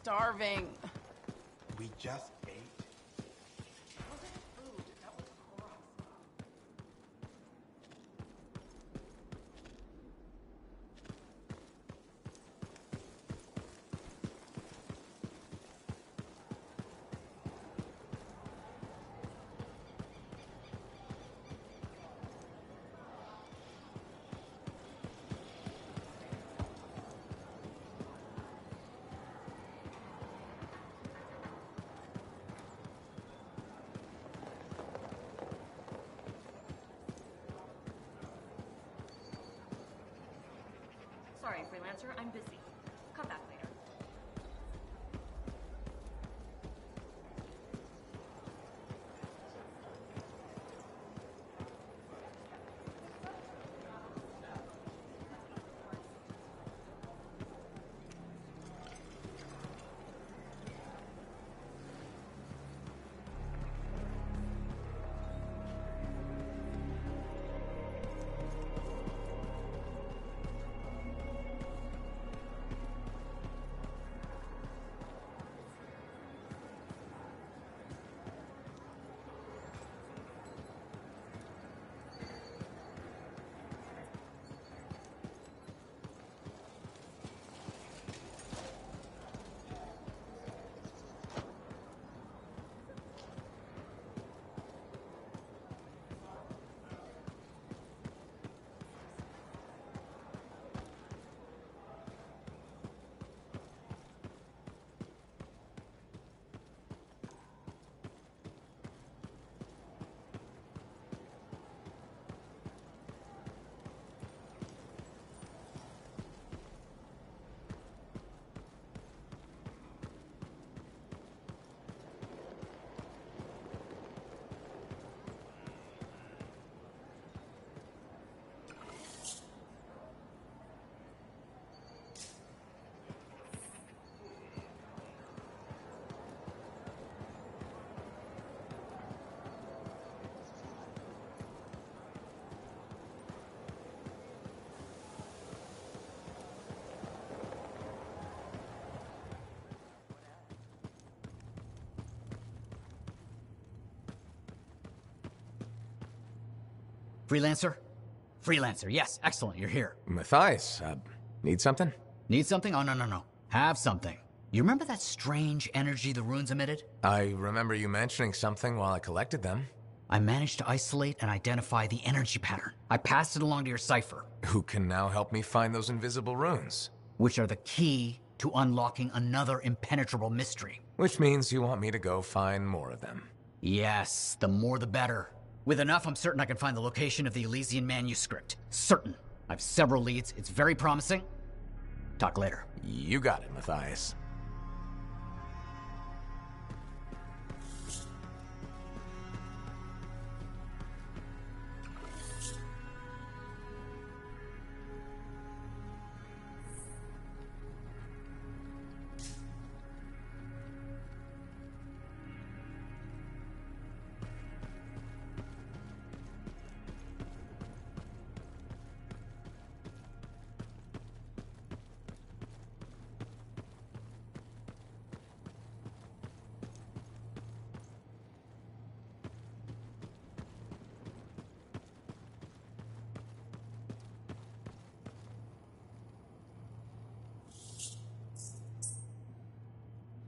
starving. We just ate. Sorry, freelancer, I'm busy. Come back later. Freelancer? Freelancer, yes, excellent, you're here. Matthias, need something? Need something? Oh, no. Have something. You remember that strange energy the runes emitted? I remember you mentioning something while I collected them. I managed to isolate and identify the energy pattern. I passed it along to your cipher. Who can now help me find those invisible runes? Which are the key to unlocking another impenetrable mystery. Which means you want me to go find more of them. Yes, the more the better. With enough, I'm certain I can find the location of the Elysian manuscript. Certain. I have several leads. It's very promising. Talk later. You got it, Matthias.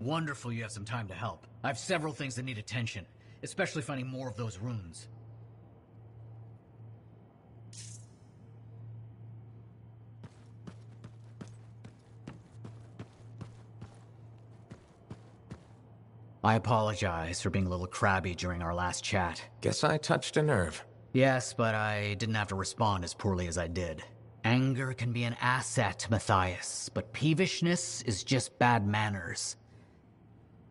Wonderful you have some time to help. I have several things that need attention, especially finding more of those runes. I apologize for being a little crabby during our last chat. Guess I touched a nerve. Yes, but I didn't have to respond as poorly as I did. Anger can be an asset, Matthias, but peevishness is just bad manners.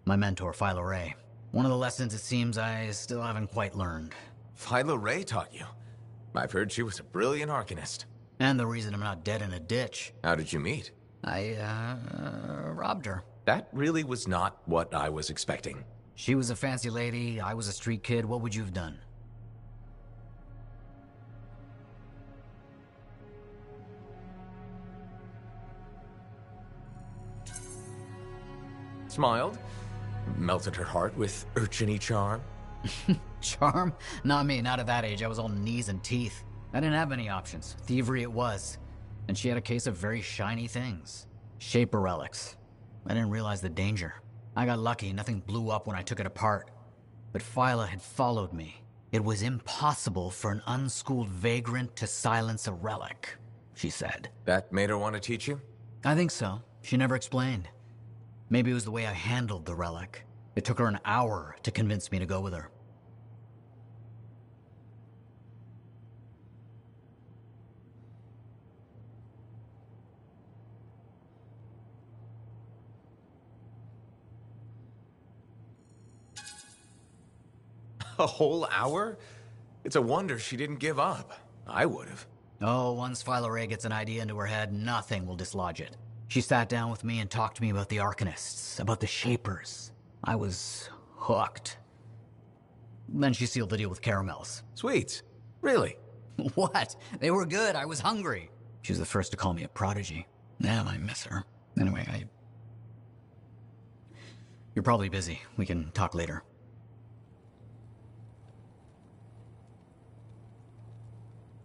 My mentor, Philo Ray. One of the lessons it seems I still haven't quite learned. Philo Ray taught you? I've heard she was a brilliant arcanist. And the reason I'm not dead in a ditch. How did you meet? I robbed her. That really was not what I was expecting. She was a fancy lady, I was a street kid. What would you have done? smiled, melted her heart with urchin-y charm. Charm? Not me, not at that age. I was all knees and teeth. I didn't have many options. Thievery it was. And she had a case of very shiny things. Shaper relics. I didn't realize the danger. I got lucky, nothing blew up when I took it apart. But Phyla had followed me. It was impossible for an unschooled vagrant to silence a relic, she said. That made her want to teach you? I think so. She never explained. Maybe it was the way I handled the relic. It took her an hour to convince me to go with her. A whole hour? It's a wonder she didn't give up. I would've. Oh, once Phyla gets an idea into her head, nothing will dislodge it. She sat down with me and talked to me about the Arcanists, about the Shapers. I was hooked. Then she sealed the deal with caramels. Sweets? Really? What? They were good. I was hungry. She was the first to call me a prodigy. Damn, I miss her. Anyway, You're probably busy. We can talk later.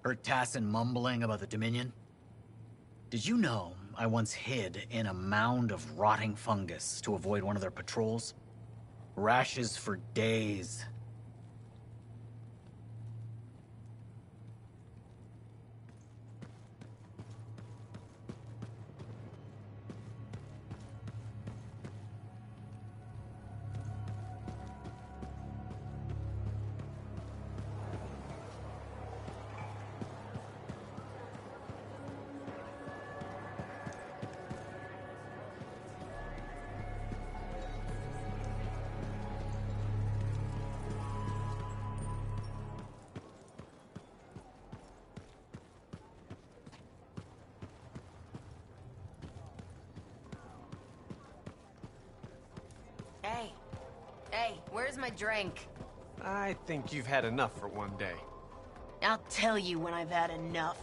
Heard Tassin mumbling about the Dominion? Did you know I once hid in a mound of rotting fungus to avoid one of their patrols? Rashes for days. Hey, where's my drink? I think you've had enough for one day. I'll tell you when I've had enough.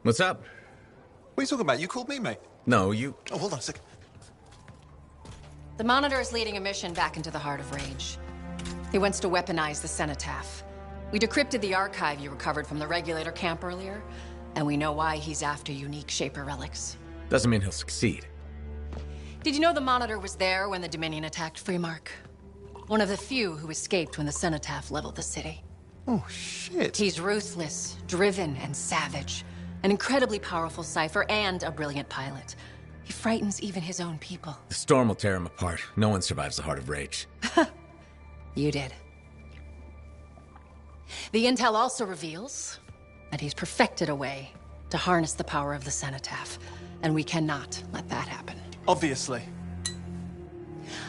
What's up? What are you talking about? You called me, mate. No, you... Oh, hold on a second. The Monitor is leading a mission back into the Heart of Rage. He wants to weaponize the Cenotaph. We decrypted the archive you recovered from the Regulator camp earlier, and we know why he's after unique Shaper relics. Doesn't mean he'll succeed. Did you know the Monitor was there when the Dominion attacked Freemark? One of the few who escaped when the Cenotaph leveled the city. Oh, shit. He's ruthless, driven, and savage. An incredibly powerful cipher and a brilliant pilot. He frightens even his own people. The storm will tear him apart. No one survives the Heart of Rage. You did. The intel also reveals that he's perfected a way to harness the power of the Cenotaph, and we cannot let that happen. Obviously.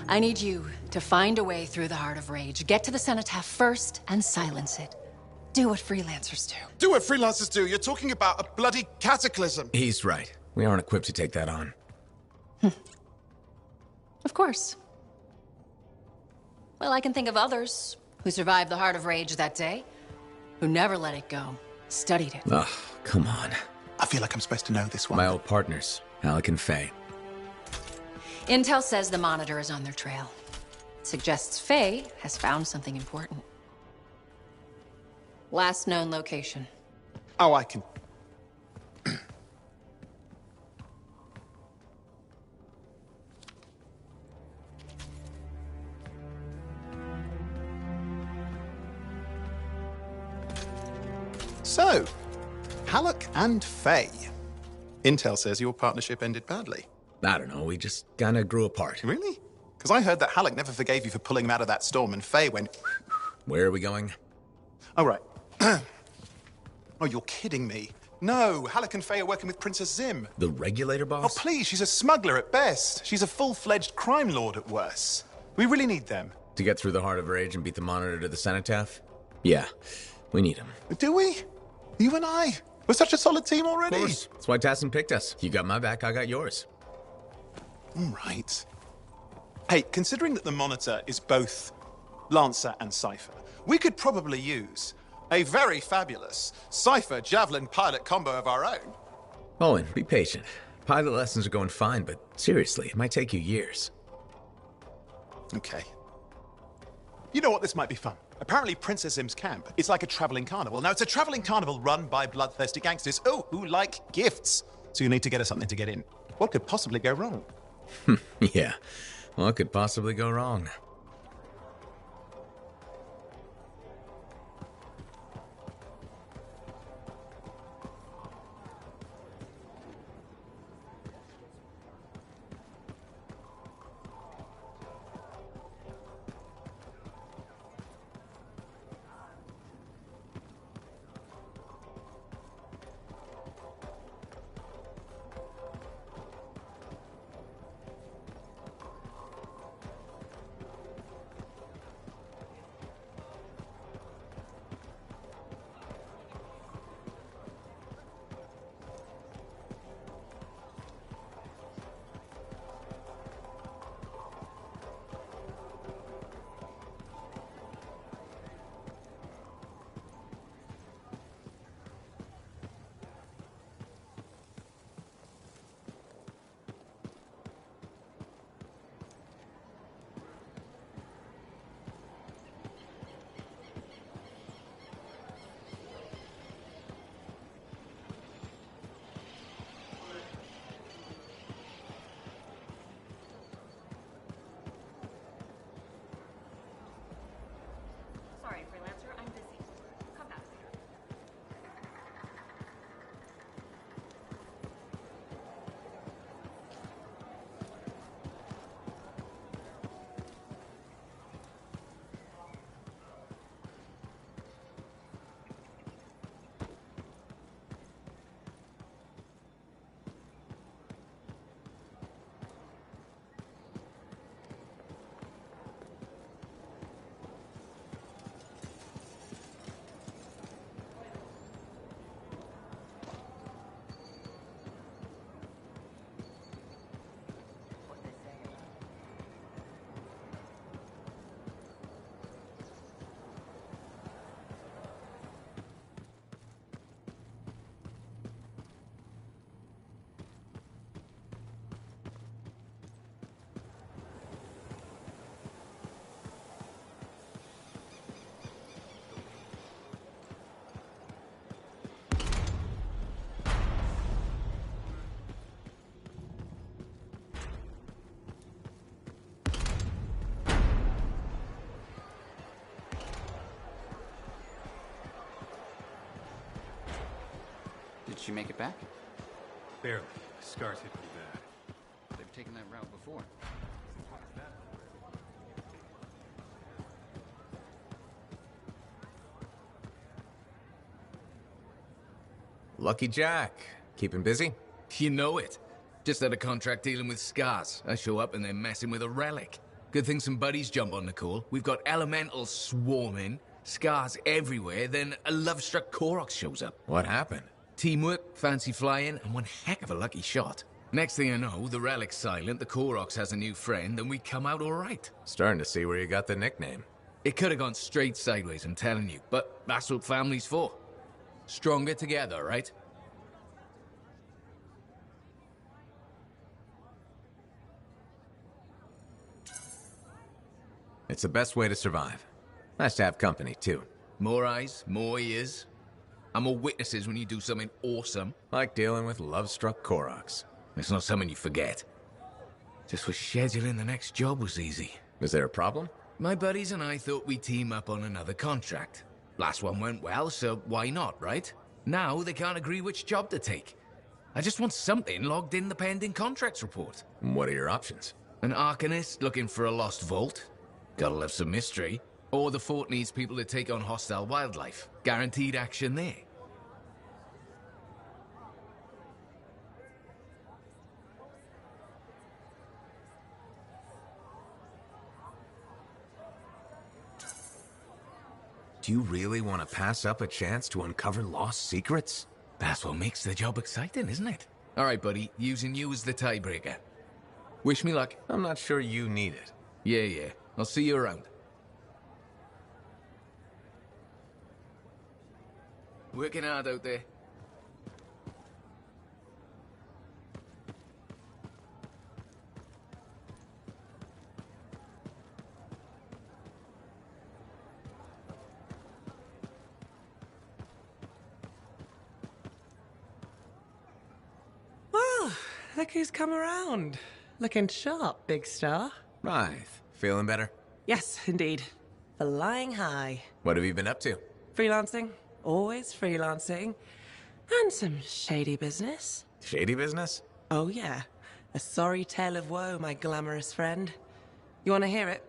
I need you to find a way through the Heart of Rage, get to the Cenotaph first, and silence it. Do what freelancers do. Do what freelancers do. You're talking about a bloody cataclysm. He's right. We aren't equipped to take that on. Of course. Well, I can think of others who survived the Heart of Rage that day, who never let it go, studied it. Ugh, come on. I feel like I'm supposed to know this one. My old partners, Alec and Faye. Intel says the Monitor is on their trail. Suggests Faye has found something important. Last known location. Oh, I can... So, Halleck and Faye. Intel says your partnership ended badly. I don't know, we just kinda grew apart. Really? Because I heard that Halleck never forgave you for pulling him out of that storm, and Faye went Where are we going? All right. Oh, you're kidding me. No, Halleck and Faye are working with Princess Zim. The regulator Oh, boss? please, she's a smuggler at best. She's a full-fledged crime lord at worst. We really need them. To get through the Heart of Rage and beat the Monitor to the Cenotaph? Yeah, we need him. Do we? You and I? We're such a solid team already. Of course. That's why Tassin picked us. You got my back, I got yours. All right. Hey, considering that the Monitor is both Lancer and Cypher, we could probably use a very fabulous Cypher Javelin pilot combo of our own. Owen, be patient. Pilot lessons are going fine, but seriously, it might take you years. Okay. You know what? This might be fun. Apparently, Princess Zim's camp is like a traveling carnival. Now, it's a traveling carnival run by bloodthirsty gangsters, who like gifts. So you need to get us something to get in. What could possibly go wrong? Yeah, what could possibly go wrong? Sorry, freelancer, I'm busy. Come back later. Did she make it back? Barely. Scars hit pretty bad. They've taken that route before. Lucky Jack. Keeping busy? You know it. Just had a contract dealing with Scars. I show up and they're messing with a relic. Good thing some buddies jump on the call. We've got elementals swarming, Scars everywhere, then a love-struck Koroks shows up. What happened? Teamwork, fancy flying, and one heck of a lucky shot. Next thing I know, the relic's silent, the Koroks has a new friend, and we come out all right. Starting to see where you got the nickname. It could have gone straight sideways, I'm telling you, but that's what family's for. Stronger together, right? It's the best way to survive. Nice to have company, too. More eyes, more ears, and more witnesses when you do something awesome. Like dealing with love-struck Koroks. It's not something you forget. Just wish scheduling the next job was easy. Is there a problem? My buddies and I thought we'd team up on another contract. Last one went well, so why not, right? Now they can't agree which job to take. I just want something logged in the pending contracts report. What are your options? An Arcanist looking for a lost vault. Gotta love some mystery. Or the fort needs people to take on hostile wildlife. Guaranteed action there. Do you really want to pass up a chance to uncover lost secrets? That's what makes the job exciting, isn't it? All right, buddy. Using you as the tiebreaker. Wish me luck. I'm not sure you need it. Yeah. I'll see you around. Working hard out there. Well, look who's come around. Looking sharp, big star. Right. Feeling better? Yes, indeed. Flying high. What have you been up to? Freelancing. Always freelancing. And some shady business. Shady business? Oh, yeah. A sorry tale of woe, my glamorous friend. You want to hear it?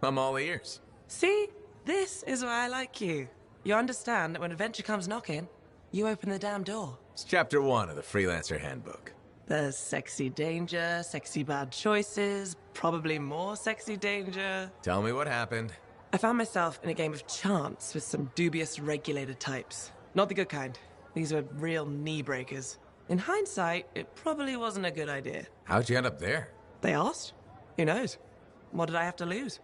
I'm all ears. See? This is why I like you. You understand that when adventure comes knocking, you open the damn door. It's chapter 1 of the Freelancer Handbook. There's sexy danger, sexy bad choices, probably more sexy danger. Tell me what happened. I found myself in a game of chance with some dubious regulated types. Not the good kind. These were real knee breakers. In hindsight, it probably wasn't a good idea. How'd you end up there? They asked. Who knows? What did I have to lose?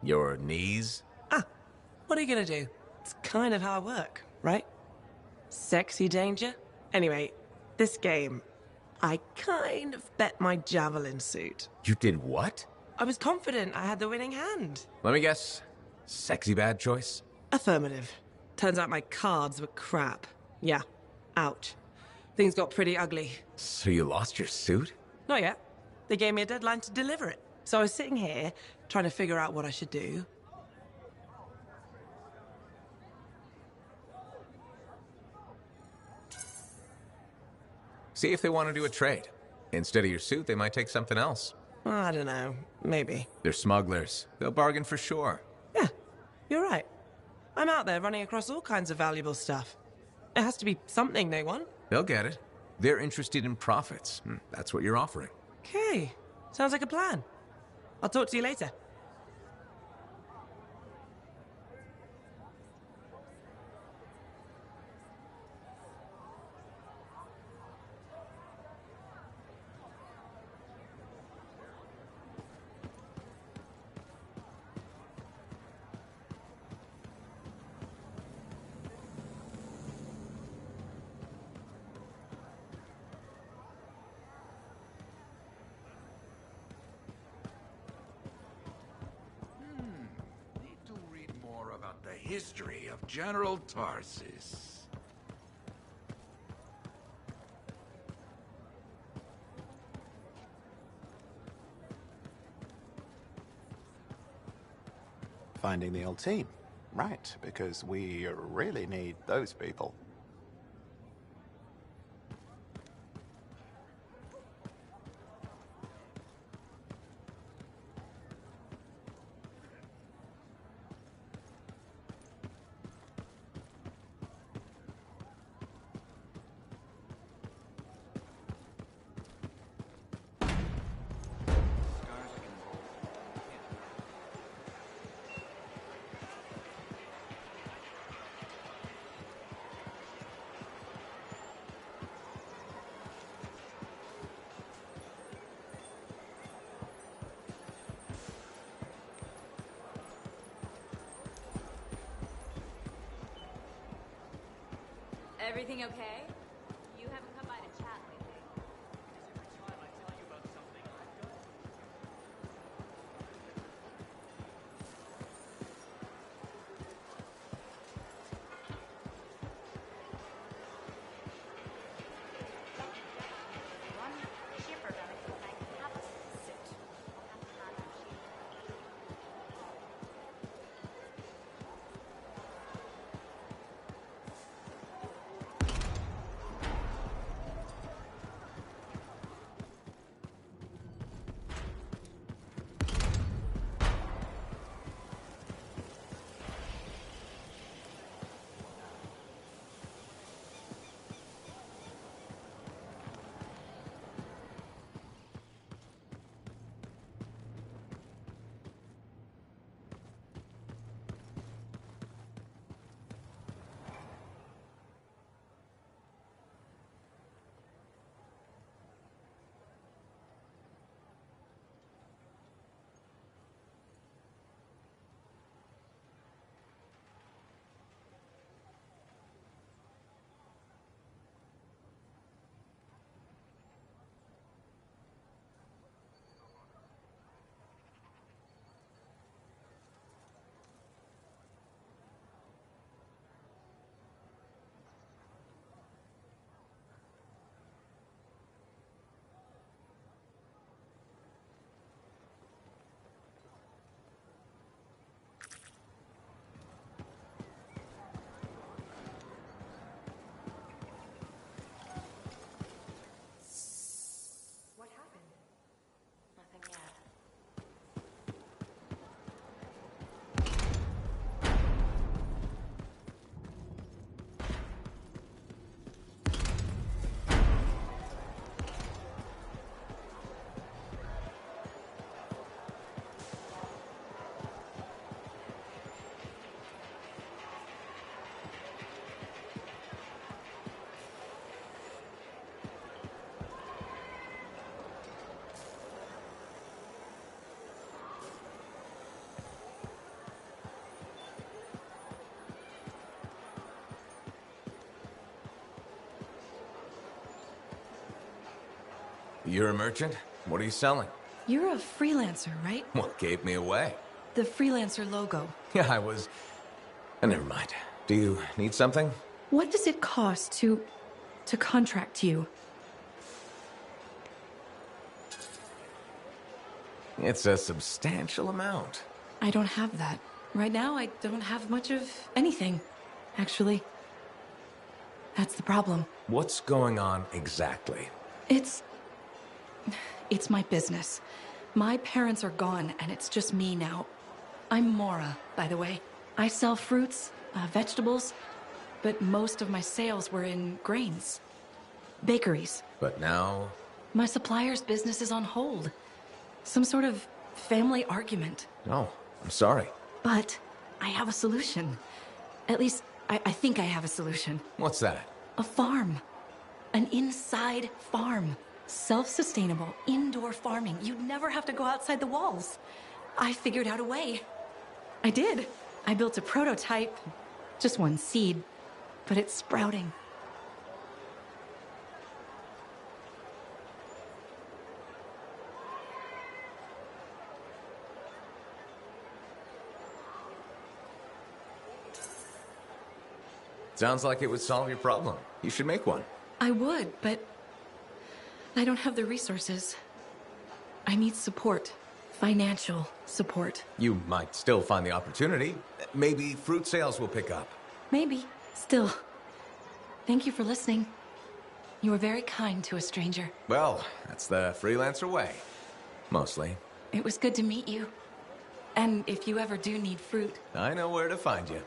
Your knees? What are you gonna do? It's kind of how I work, right? Sexy danger? Anyway, this game, I kind of bet my javelin suit. You did what? I was confident I had the winning hand. Let me guess. Sexy bad choice? Affirmative. Turns out my cards were crap. Yeah. Ouch. Things got pretty ugly. So you lost your suit? Not yet. They gave me a deadline to deliver it. So I was sitting here, trying to figure out what I should do. See if they want to do a trade. Instead of your suit, they might take something else. I don't know. Maybe. They're smugglers. They'll bargain for sure. Yeah, you're right. I'm out there running across all kinds of valuable stuff. It has to be something they want. They'll get it. They're interested in profits. That's what you're offering. Okay. Sounds like a plan. I'll talk to you later. History of General Tarsus. Finding the old team. Right, because we really need those people. Everything okay? You haven't come by to chat lately. You're a merchant? What are you selling? You're a freelancer, right? What gave me away? The freelancer logo. Yeah, I was... Never mind. Do you need something? What does it cost to contract you? It's a substantial amount. I don't have that. Right now, I don't have much of anything, actually. That's the problem. What's going on exactly? It's my business. My parents are gone, and it's just me now. I'm Mora, by the way. I sell fruits, vegetables, but most of my sales were in grains. Bakeries. But now... My supplier's business is on hold. Some sort of family argument. Oh, I'm sorry. But I have a solution. At least, I think I have a solution. What's that? A farm. An inside farm. Self-sustainable, indoor farming. You'd never have to go outside the walls. I figured out a way. I did. I built a prototype. Just one seed. But it's sprouting. Sounds like it would solve your problem. You should make one. I would, but I don't have the resources. I need support. Financial support. You might still find the opportunity. Maybe fruit sales will pick up. Maybe. Still. Thank you for listening. You were very kind to a stranger. Well, that's the freelancer way. Mostly. It was good to meet you. And if you ever do need fruit... I know where to find you.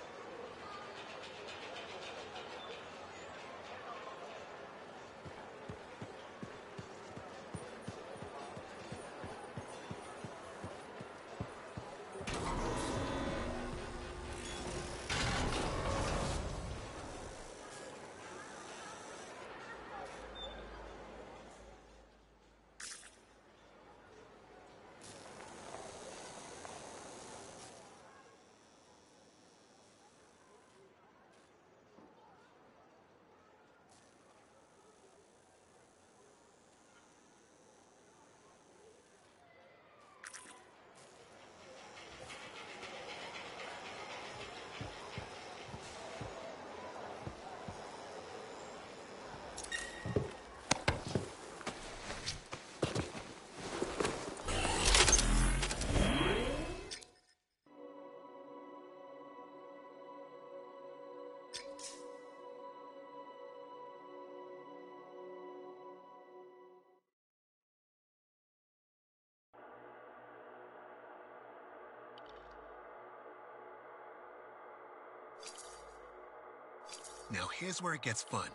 Now here's where it gets fun.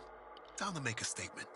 Time to make a statement.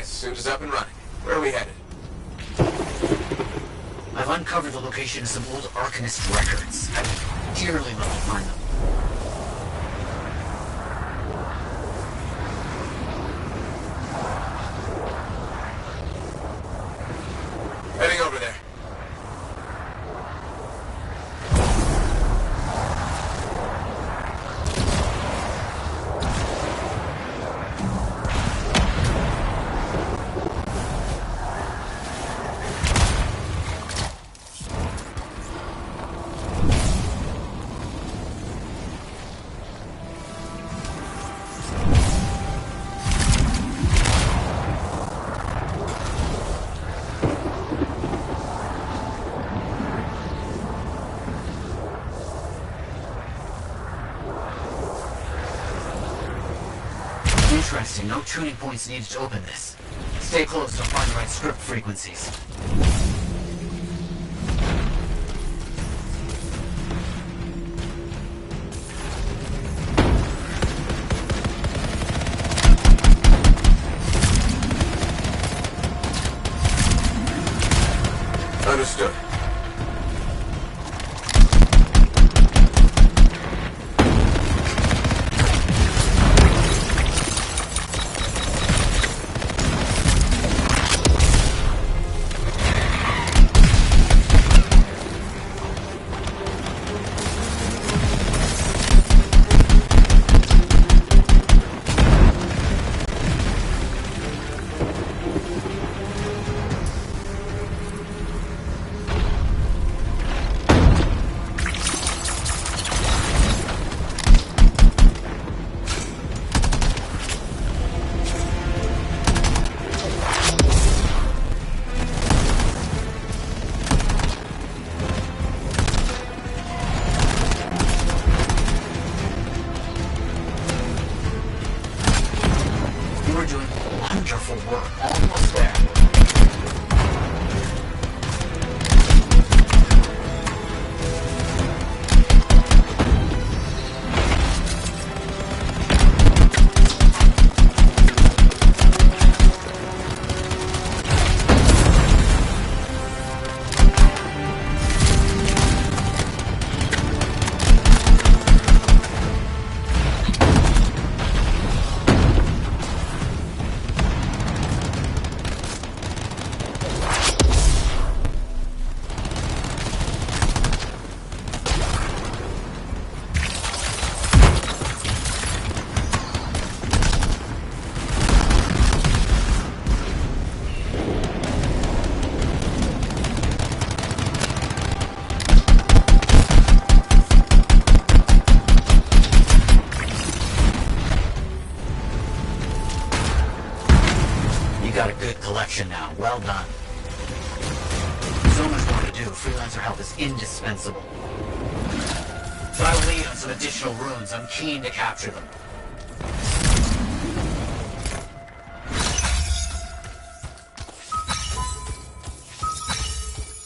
Suit is up and running. Where are we headed? I've uncovered the location of some old Arcanist records. I'd dearly love to find them. Heading over there. Interesting. No tuning points needed to open this. Stay close to find the right script frequencies. Understood. Now. Well done. So much more to do. Freelancer help is indispensable. Got a lead on some additional runes. I'm keen to capture them.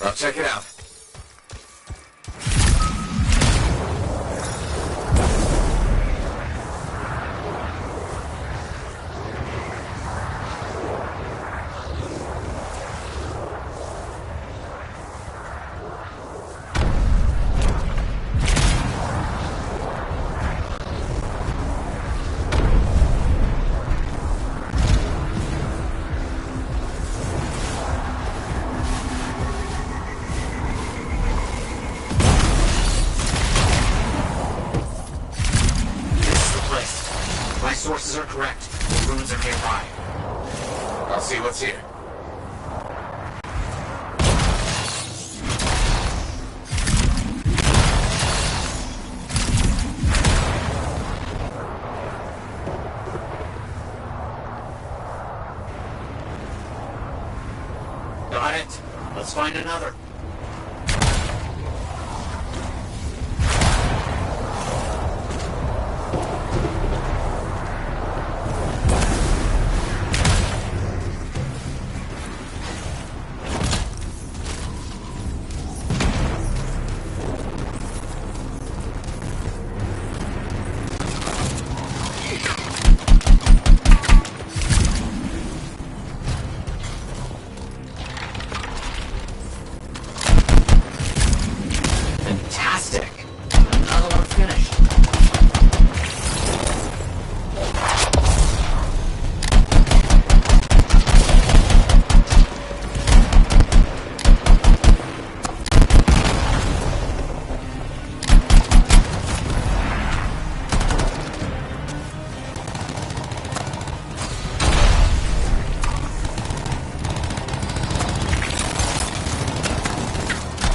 I'll check it out. are correct. The ruins are nearby. I'll see what's here. Got it. Let's find another.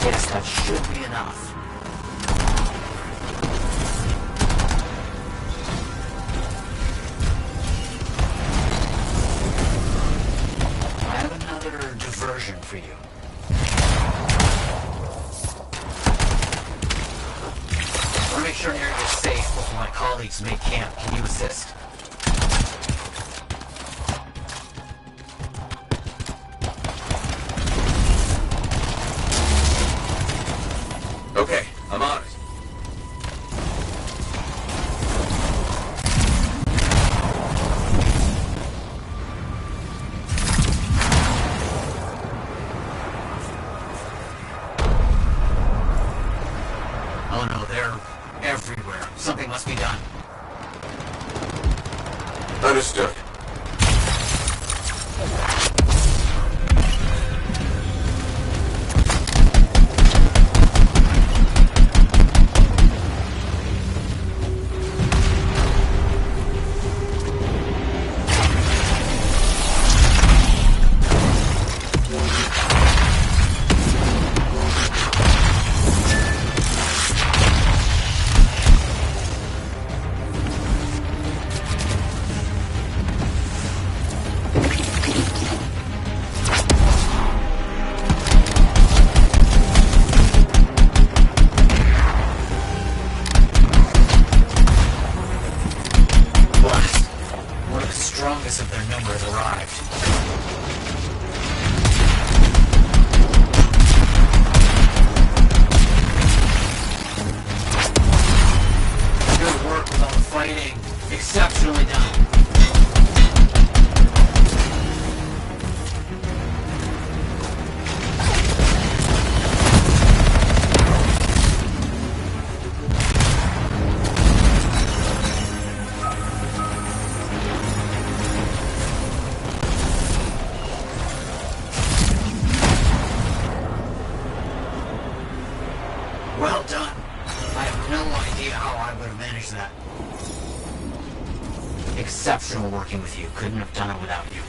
Yes, that should be enough. I have another diversion for you. I want to make sure an area is safe before my colleagues make camp. Can you assist? Okay, I'm on it. Oh no, they're everywhere. Something must be done. Understood. Strongest of their number has arrived. Good work with all the fighting. Exceptionally done. Well done. I have no idea how I would have managed that. Exceptional working with you. Couldn't have done it without you.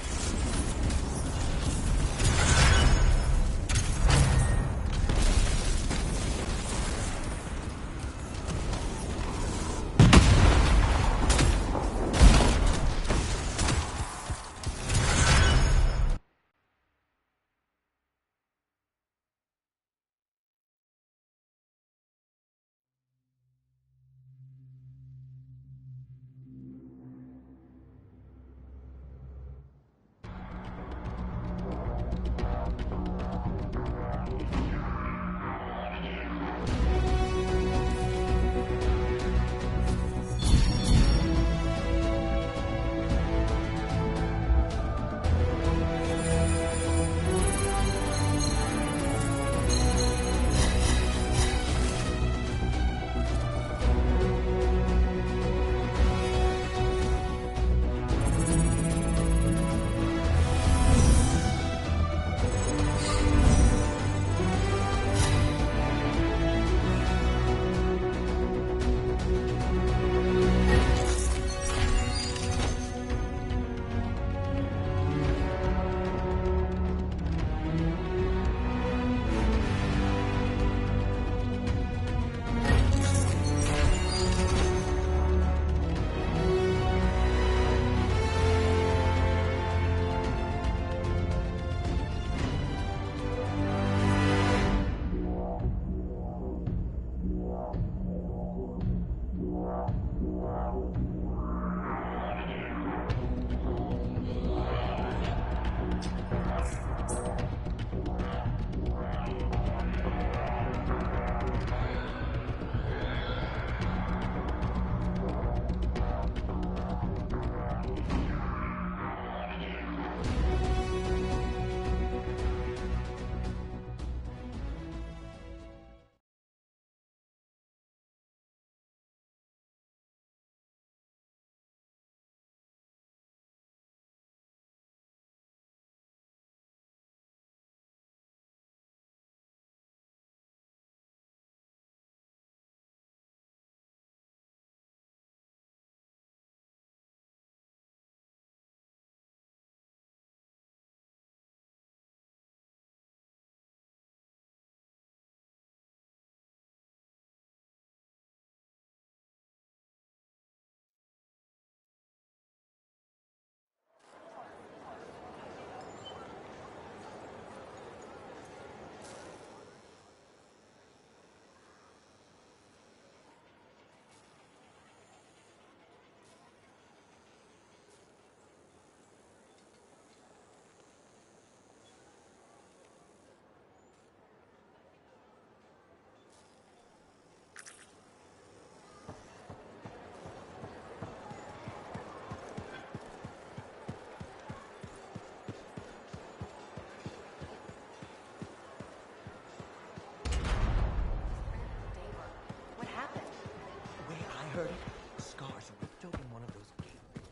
Scars, we're still in one of those games.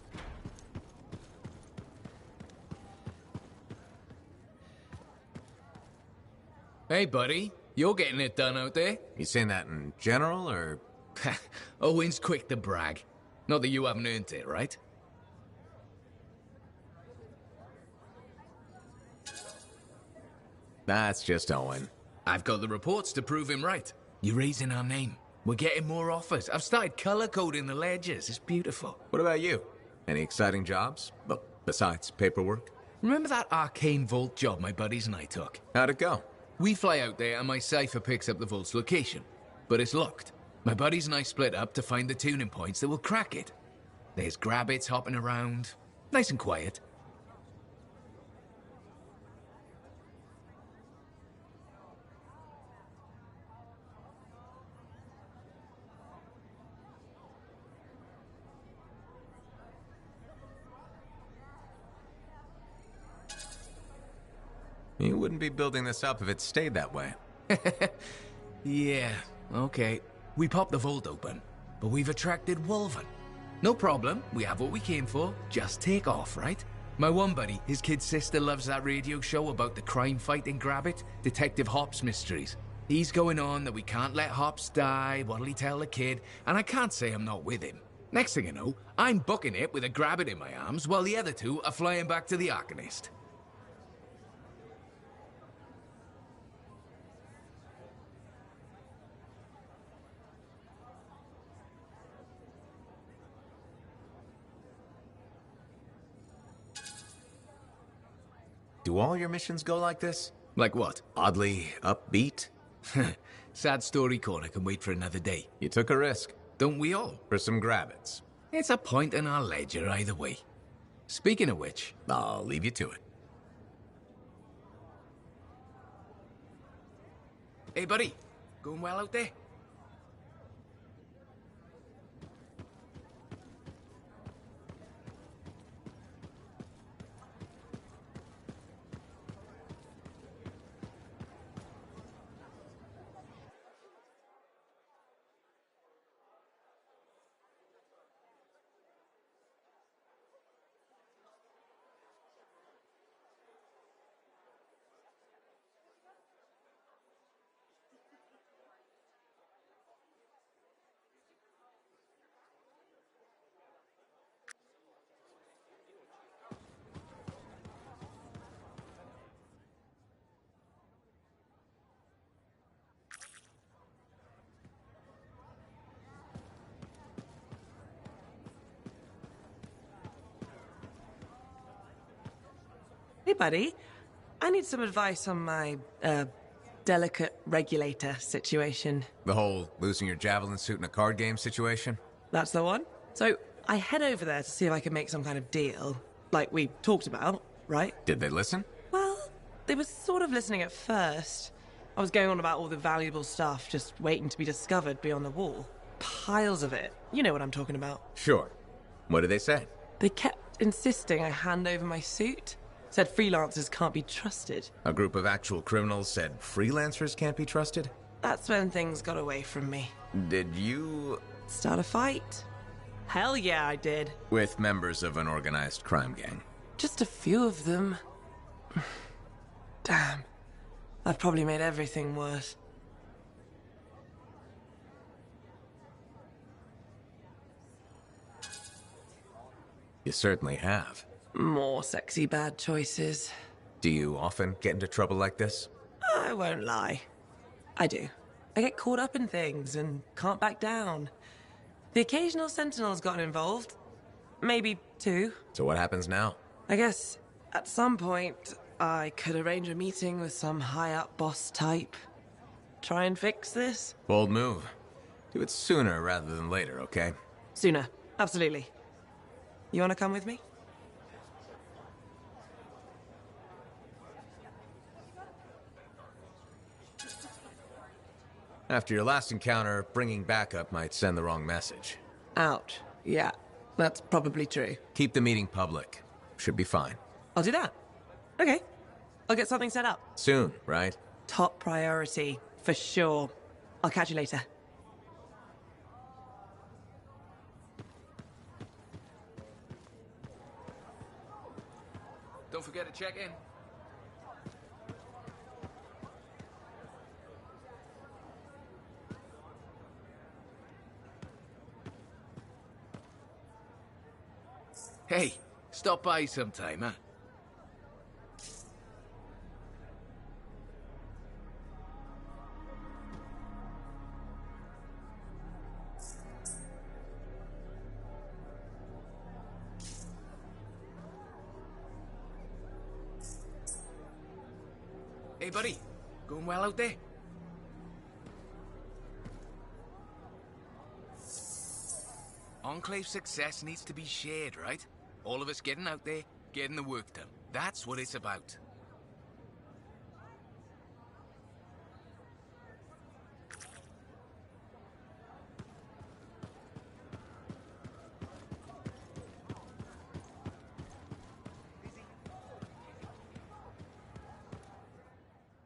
Hey, buddy. You're getting it done out there. You saying that in general, or...? Owen's quick to brag. Not that you haven't earned it, right? That's just Owen. I've got the reports to prove him right. You're raising our name. We're getting more offers. I've started color-coding the ledgers. It's beautiful. What about you? Any exciting jobs? Well, besides paperwork? Remember that arcane vault job my buddies and I took? How'd it go? We fly out there and my cipher picks up the vault's location. But it's locked. My buddies and I split up to find the tuning points that will crack it. There's grabbits hopping around. Nice and quiet. You wouldn't be building this up if it stayed that way. Yeah, okay. We popped the vault open, but we've attracted Wolven. No problem, we have what we came for. Just take off, right? My one buddy, his kid's sister loves that radio show about the crime-fighting Grabbit, Detective Hops Mysteries. He's going on that we can't let Hops die, what'll he tell the kid, and I can't say I'm not with him. Next thing you know, I'm booking it with a Grabbit in my arms, while the other two are flying back to the Arcanist. Do all your missions go like this? Like what? Oddly upbeat? Sad story corner can wait for another day. You took a risk. Don't we all? For some grabbits. It's a point in our ledger either way. Speaking of which... I'll leave you to it. Hey, buddy. Going well out there? Hey, buddy. I need some advice on my, delicate regulator situation. The whole losing your javelin suit in a card game situation? That's the one. So, I head over there to see if I can make some kind of deal. Like we talked about, right? Did they listen? Well, they were sort of listening at first. I was going on about all the valuable stuff just waiting to be discovered beyond the wall. Piles of it. You know what I'm talking about. Sure. What did they say? They kept insisting I hand over my suit. Said freelancers can't be trusted. A group of actual criminals said freelancers can't be trusted? That's when things got away from me. Did you... Start a fight? Hell yeah, I did. With members of an organized crime gang? Just a few of them. Damn. I've probably made everything worse. You certainly have. More sexy bad choices. Do you often get into trouble like this? I won't lie. I do. I get caught up in things and can't back down. The occasional Sentinel's gotten involved. Maybe two. So what happens now? I guess at some point I could arrange a meeting with some high-up boss type. Try and fix this? Bold move. Do it sooner rather than later, okay? Sooner. Absolutely. You want to come with me? After your last encounter, bringing backup might send the wrong message. Ouch. Yeah, that's probably true. Keep the meeting public. Should be fine. I'll do that. Okay. I'll get something set up. Soon, right? Top priority, for sure. I'll catch you later. Don't forget to check in. Hey, stop by sometime, huh? Hey, buddy. Going well out there? Enclave success needs to be shared, right? All of us getting out there, getting the work done. That's what it's about.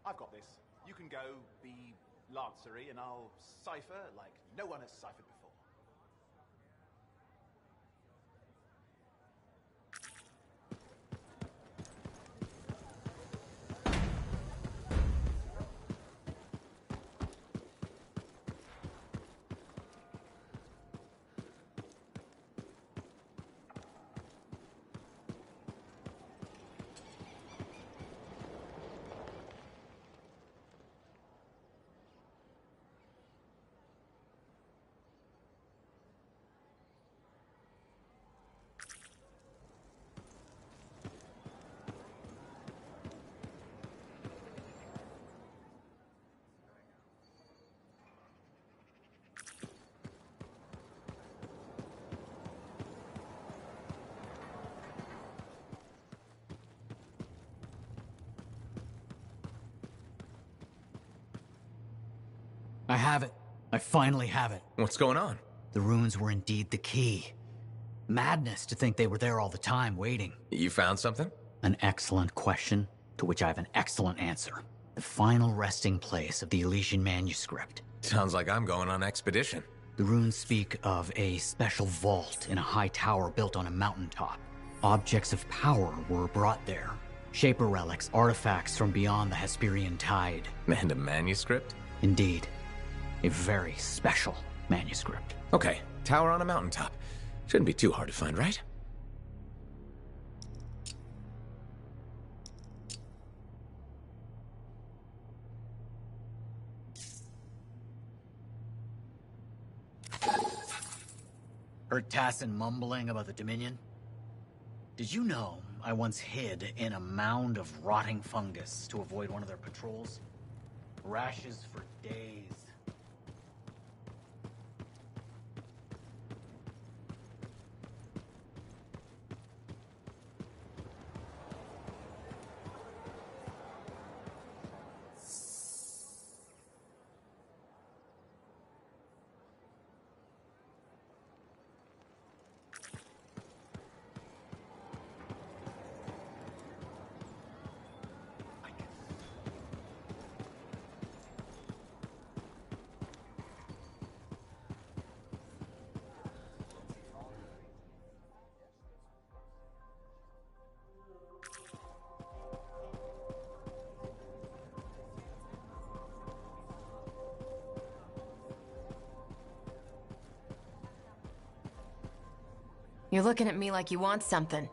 I've got this. You can go be Lancery and I'll cipher like no one has ciphered before. I have it. I finally have it. What's going on? The runes were indeed the key. Madness to think they were there all the time, waiting. You found something? An excellent question, to which I have an excellent answer. The final resting place of the Elysian manuscript. Sounds like I'm going on expedition. The runes speak of a special vault in a high tower built on a mountaintop. Objects of power were brought there. Shaper relics, artifacts from beyond the Hesperian tide. And a manuscript? Indeed. A very special manuscript. Okay, tower on a mountaintop. Shouldn't be too hard to find, right? Heard Tassin mumbling about the Dominion? Did you know I once hid in a mound of rotting fungus to avoid one of their patrols? Rashes for days. You're looking at me like you want something.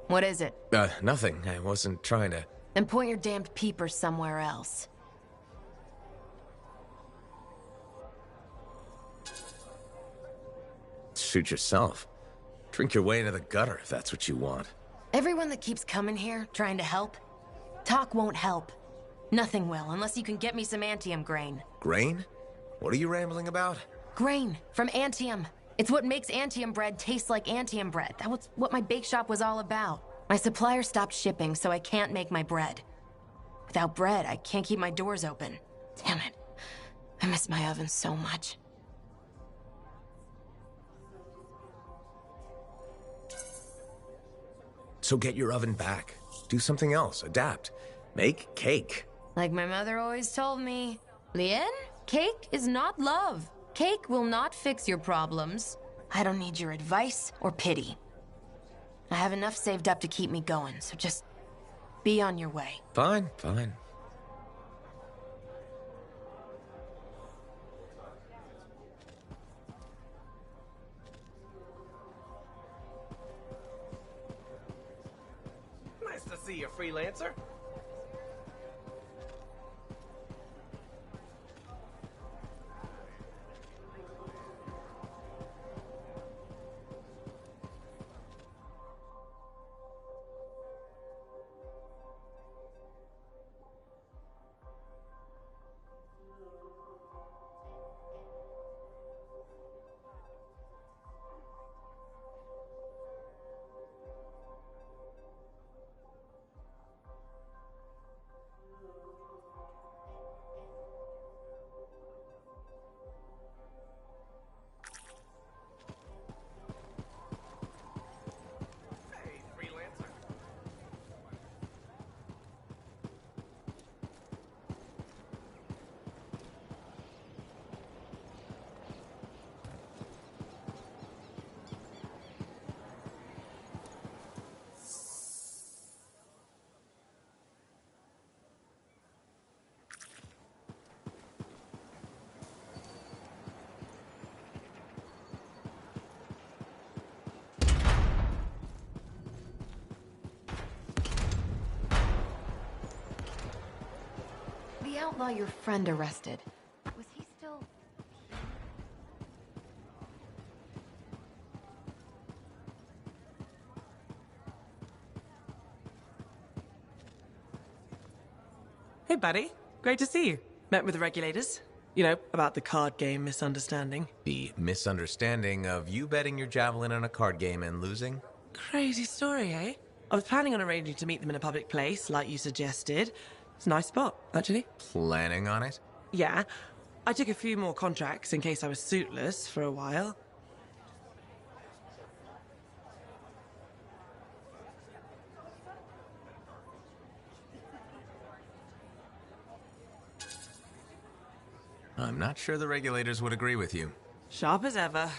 What is it? Nothing. I wasn't trying to... Then point your damned peepers somewhere else. Shoot yourself. Drink your way into the gutter if that's what you want. Everyone that keeps coming here, trying to help, talk won't help. Nothing will, unless you can get me some Antium grain. Grain? What are you rambling about? Grain, from Antium. It's what makes Antium bread taste like Antium bread. That was what my bake shop was all about. My supplier stopped shipping, so I can't make my bread. Without bread, I can't keep my doors open. Damn it. I miss my oven so much. So get your oven back. Do something else. Adapt. Make cake. Like my mother always told me, Lien, cake is not love. Cake will not fix your problems. I don't need your advice or pity. I have enough saved up to keep me going, so just Be on your way. Fine, fine. Nice to see you, freelancer. The outlaw your friend arrested. Was he still... Hey, buddy. Great to see you. Met with the regulators. You know, about the card game misunderstanding. The misunderstanding of you betting your javelin on a card game and losing? Crazy story, eh? I was planning on arranging to meet them in a public place, like you suggested. It's a nice spot, actually. Planning on it? Yeah. I took a few more contracts in case I was suitless for a while. I'm not sure the regulators would agree with you. Sharp as ever.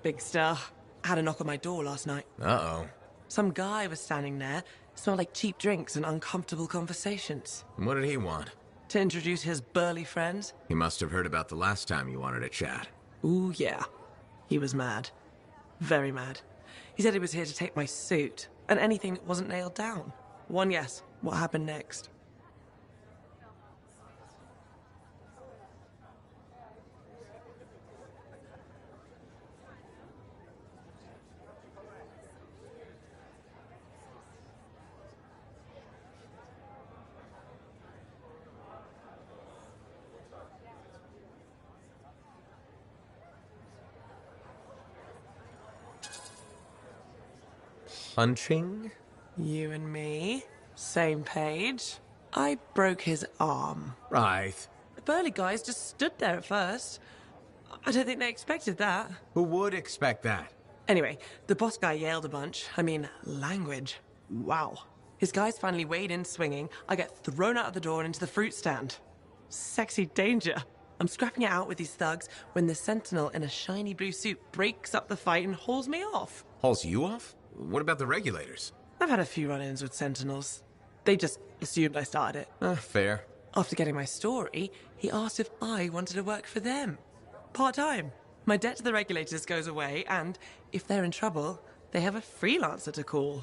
Big star. Had a knock on my door last night. Uh-oh. Some guy was standing there. Smelled like cheap drinks and uncomfortable conversations. What did he want? To introduce his burly friends. He must have heard about the last time you wanted to chat. Ooh, yeah. He was mad. Very mad. He said he was here to take my suit, and anything that wasn't nailed down. One yes. What happened next? Punching? You and me. Same page. I broke his arm. Right. The burly guys just stood there at first. I don't think they expected that. Who would expect that? Anyway, the boss guy yelled a bunch. I mean, language. Wow. His guys finally weighed in swinging. I get thrown out of the door and into the fruit stand. Sexy danger. I'm scrapping it out with these thugs when the sentinel in a shiny blue suit breaks up the fight and hauls me off. Hauls you off? What about the regulators? I've had a few run-ins with sentinels. They just assumed I started it. Fair. After getting my story, he asked if I wanted to work for them. Part-time. My debt to the regulators goes away, and if they're in trouble, they have a freelancer to call.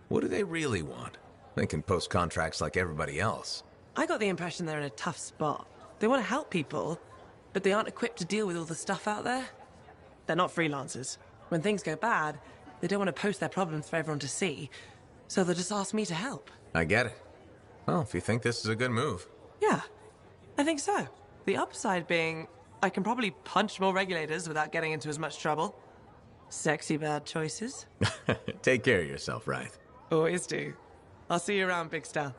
What do they really want? They can post contracts like everybody else. I got the impression they're in a tough spot. They want to help people, but they aren't equipped to deal with all the stuff out there. They're not freelancers. When things go bad, they don't want to post their problems for everyone to see, so they'll just ask me to help. I get it. Well, if you think this is a good move. Yeah, I think so. The upside being, I can probably punch more regulators without getting into as much trouble. Sexy bad choices. Take care of yourself, Wraith. Always do. I'll see you around, Big Star.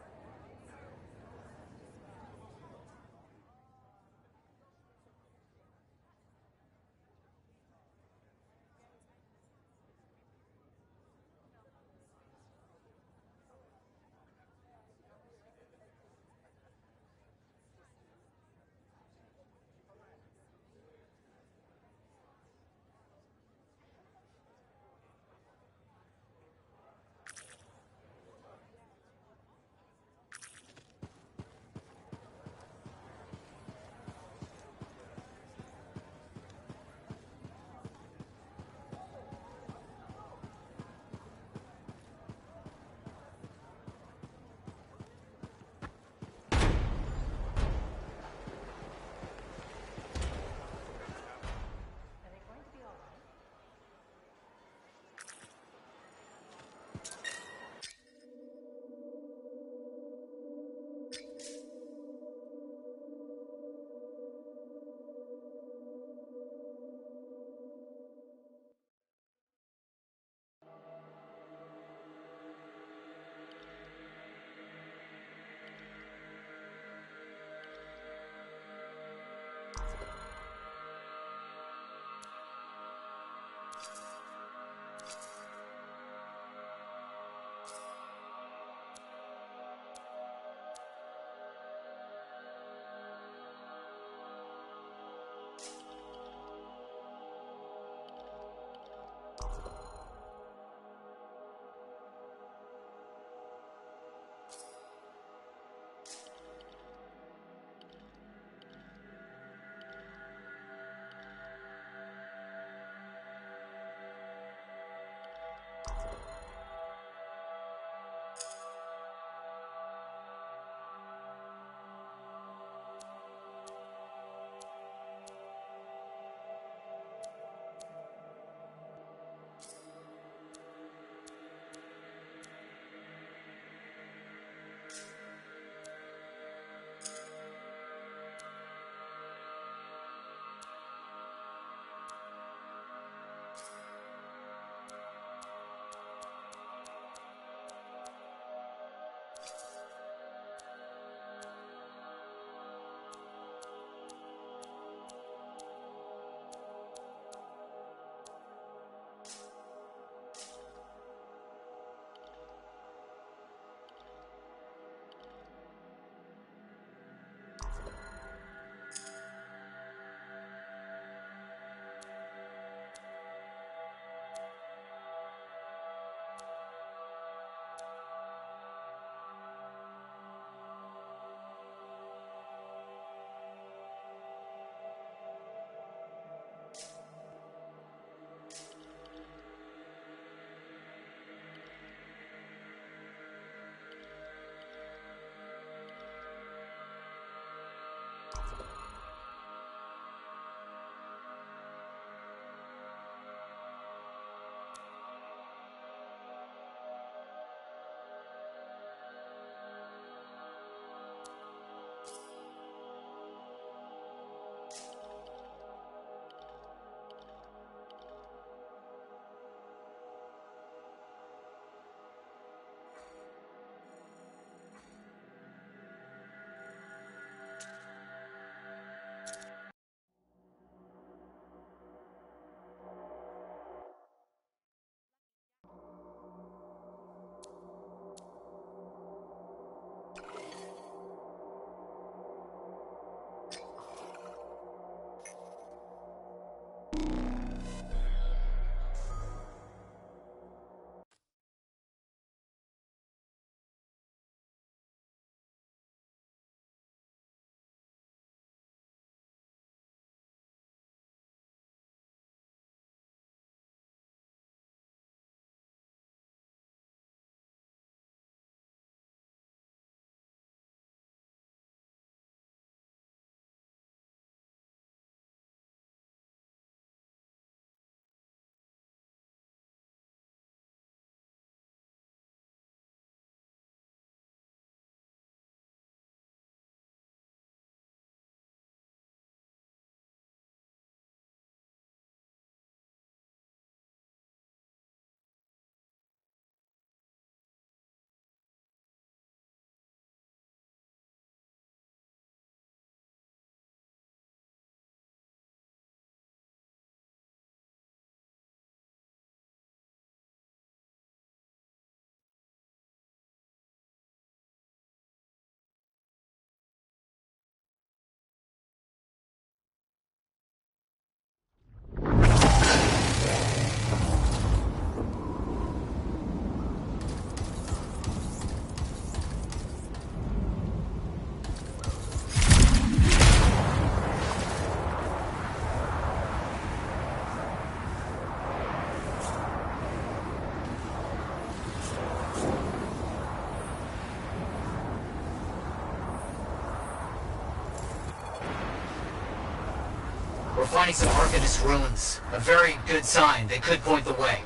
We're finding some Arcanist ruins. A very good sign. They could point the way.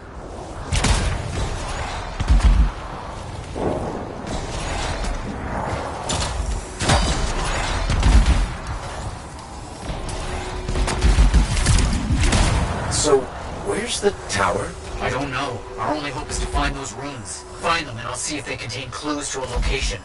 So, where's the tower? I don't know. Our only hope is to find those ruins. Find them and I'll see if they contain clues to a location.